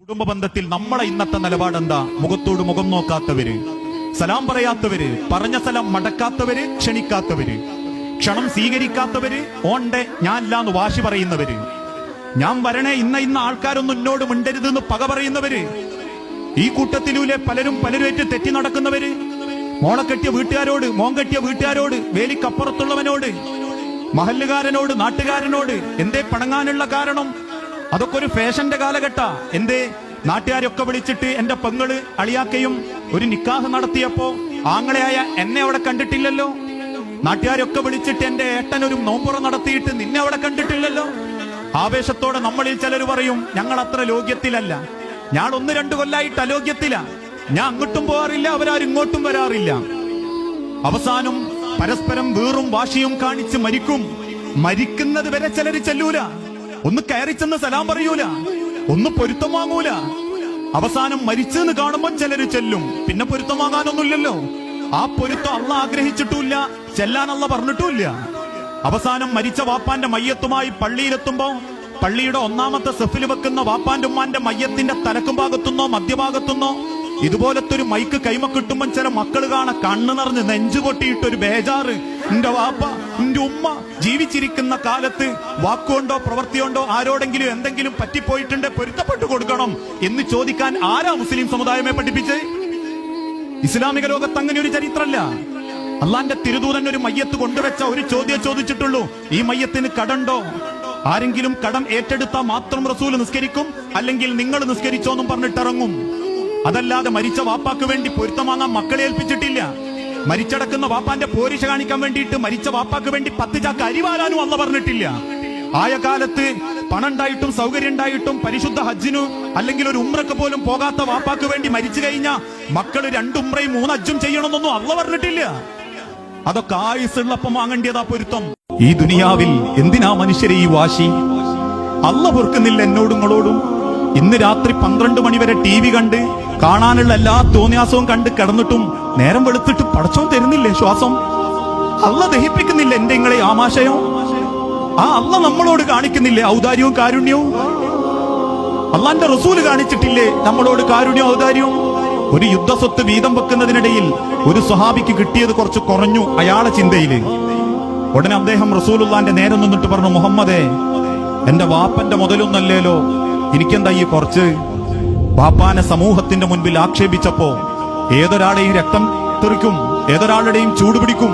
കുടുംബ ബന്ധത്തിൽ നമ്മളെ ഇന്നത്തെ നിലപാടെന്താ? മുഖത്തോട് മുഖം നോക്കാത്തവര്, സലാം പറയാത്തവര്, പറഞ്ഞ സലാം മടക്കാത്തവര്, ക്ഷണിക്കാത്തവര്, ക്ഷണം സ്വീകരിക്കാത്തവര്, ഓണ്ടെ ഞാൻ ഇല്ലാന്ന് വാശി പറയുന്നവര്, ഞാൻ വരണേ ഇന്ന ആൾക്കാരൊന്നും എന്നോട് മിണ്ടരുതെന്ന് പക പറയുന്നവര്, ഈ കൂട്ടത്തിലൂലെ പലരും പലരുമായിട്ട് തെറ്റി നടക്കുന്നവര്, മോളെ കെട്ടിയ വീട്ടുകാരോട്, മോൻ കെട്ടിയ വീട്ടുകാരോട്, വേലിക്കപ്പുറത്തുള്ളവനോട്, മഹല്ലുകാരനോട്, നാട്ടുകാരനോട് എന്തേ പണങ്ങാനുള്ള കാരണം? അതൊക്കെ ഒരു ഫാഷന്റെ കാലഘട്ട. എന്തേ നാട്ടുകാരൊക്കെ വിളിച്ചിട്ട് എന്റെ പെങ്ങള് അളിയാക്കയും ഒരു നിക്കാഹ് നടത്തിയപ്പോ ആങ്ങളെയായ എന്നെ അവിടെ കണ്ടിട്ടില്ലല്ലോ. നാട്ടുകാരൊക്കെ വിളിച്ചിട്ട് എന്റെ ഏട്ടൻ ഒരു നോമ്പുറ നടത്തിയിട്ട് നിന്നെ അവിടെ കണ്ടിട്ടില്ലല്ലോ. ആവേശത്തോടെ നമ്മളിൽ ചിലർ പറയും ഞങ്ങൾ അത്ര ലോക്യത്തിലല്ല, ഞാൻ 1-2 കൊല്ലായിട്ട് അലോക്യത്തില, ഞാൻ അങ്ങോട്ടും പോകാറില്ല, അവരാരും ഇങ്ങോട്ടും വരാറില്ല. അവസാനം പരസ്പരം വീറും വാശിയും കാണിച്ച് മരിക്കും. മരിക്കുന്നത് വരെ ചിലര് ചെല്ലൂല, ഒന്ന് കയറി ചെന്ന് സലാം പറയൂല, ഒന്ന് പൊരുത്തം വാങ്ങൂല. അവസാനം മരിച്ചെന്ന് കാണുമ്പോൾ ചിലര് ചെല്ലും. പിന്നെ പൊരുത്തം വാങ്ങാനൊന്നുമില്ലല്ലോ. ആ പൊരുത്തം അള്ളാഹ് ആഗ്രഹിച്ചിട്ടുമില്ല, ചെല്ലാൻ അള്ളാഹ് പറഞ്ഞിട്ടുമില്ല. അവസാനം മരിച്ച വാപ്പാന്റെ മയ്യത്തുമായി പള്ളിയിലെത്തുമ്പോ പള്ളിയുടെ ഒന്നാമത്തെ സെഫിൽ വെക്കുന്ന വാപ്പാന്റെ ഉമ്മാന്റെ മയ്യത്തിന്റെ തലക്കും ഭാഗത്തുനിന്നോ മധ്യഭാഗത്തുനിന്നോ ഇതുപോലത്തെ ഒരു മൈക്ക് കൈമ കിട്ടുമ്പോൾ ചില മക്കള് കാണാൻ കണ്ണു നിറഞ്ഞ് നെഞ്ചു പൊട്ടിയിട്ടൊരു ബേജാറ്. എന്റെ വാപ്പ, എന്റെ ഉമ്മ ജീവിച്ചിരിക്കുന്ന കാലത്ത് വാക്കുകൊണ്ടോ പ്രവൃത്തിയോണ്ടോ ആരോടെങ്കിലും എന്തെങ്കിലും പറ്റിപ്പോയിട്ടുണ്ട്, പൊരുത്തപ്പെട്ടു കൊടുക്കണം എന്ന് ചോദിക്കാൻ ആരാ മുസ്ലിം സമുദായമെ പഠിപ്പിച്ചേ? ഇസ്ലാമിക ലോകത്ത് അങ്ങനെ ഒരു ചരിത്രമല്ല. അള്ളാന്റെ തിരുദൂതൻ ഒരു മയ്യത്ത് കൊണ്ടുവച്ച ഒരു ചോദ്യം ചോദിച്ചിട്ടുള്ളൂ, ഈ മയ്യത്തിന് കടണ്ടോ? ആരെങ്കിലും കടം ഏറ്റെടുത്താൽ മാത്രം റസൂൽ നിസ്കരിക്കും, അല്ലെങ്കിൽ നിങ്ങൾ നിസ്കരിച്ചോന്നും പറഞ്ഞിട്ടിറങ്ങും. അതല്ലാതെ മരിച്ച വാപ്പാക്ക് വേണ്ടി പൊരുത്തം വാങ്ങാൻ മക്കളെ ഏൽപ്പിച്ചിട്ടില്ല. മരിച്ചടക്കുന്ന വാപ്പാന്റെ പോരിശ കാണിക്കാൻ വേണ്ടിയിട്ട് മരിച്ച വാപ്പാക്ക് വേണ്ടി 10 ചാക്ക് അരി വാരാനും അള്ള പറഞ്ഞിട്ടില്ല. ആയ കാലത്ത് പണം ഉണ്ടായിട്ടും സൗകര്യം ഉണ്ടായിട്ടും പരിശുദ്ധ ഹജ്ജിനു അല്ലെങ്കിൽ ഒരു ഉംറക്ക് പോലും പോകാത്ത വാപ്പാക്ക് വേണ്ടി മരിച്ചു കഴിഞ്ഞാ മക്കള് 2 ഉംറയും 3 ഹജ്ജും ചെയ്യണമെന്നൊന്നും അള്ള പറഞ്ഞിട്ടില്ല. അതൊക്കെ ആയുസുള്ളപ്പം വാങ്ങേണ്ടതാ പൊരുത്തം. ഈ ദുനിയാവിൽ എന്തിനാ മനുഷ്യരെ ഈ വാശി? അള്ള പൊറുക്കുന്നില്ല എന്നോടും നിങ്ങളോടും. ഇന്ന് രാത്രി 12 മണി വരെ TV കണ്ട് കാണാനുള്ള എല്ലാ തോന്നിയാസവും കണ്ട് കിടന്നിട്ടും നേരം വെളുത്തിട്ട് പടച്ചോൻ തരുന്നില്ലേ ശ്വാസം? അള്ള ദഹിപ്പിക്കുന്നില്ല എന്റെ നിങ്ങളെ ആമാശയം? ആ അള്ള നമ്മളോട് കാണിക്കുന്നില്ലേ ഔദാര്യവും കാരുണ്യവും? അള്ളാന്റെ റസൂല് കാണിച്ചിട്ടില്ലേ നമ്മളോട് കാരുണ്യവും ഔദാര്യവും? ഒരു യുദ്ധസ്വത്ത് വീതം വെക്കുന്നതിനിടയിൽ ഒരു സ്വഹാബിക്ക് കിട്ടിയത് കുറച്ച് കുറഞ്ഞു അയാളെ ചിന്തയില്. ഉടനെ അദ്ദേഹം റസൂലുള്ളാന്റെ നേരെ നിന്നിട്ട് പറഞ്ഞു, മുഹമ്മദേ, എന്റെ വാപ്പന്റെ മുതലൊന്നല്ലേലോ, എനിക്കെന്താ ഈ കുറച്ച്? വാപ്പാനെ സമൂഹത്തിന്റെ മുൻപിൽ ആക്ഷേപിച്ചപ്പോ ഏതൊരാളെയും രക്തം തെറിക്കും, ഏതൊരാളുടെയും ചൂടുപിടിക്കും.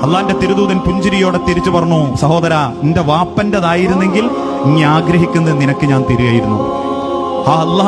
അള്ളാന്റെ തിരുദൂതൻ പുഞ്ചിരിയോടെ തിരിച്ചു പറഞ്ഞു, സഹോദരാ, നിന്റെ വാപ്പന്റേതായിരുന്നെങ്കിൽ നീ ആഗ്രഹിക്കുന്നത് നിനക്ക് ഞാൻ തരികയായിരുന്നു. ആ അള്ളാഹ്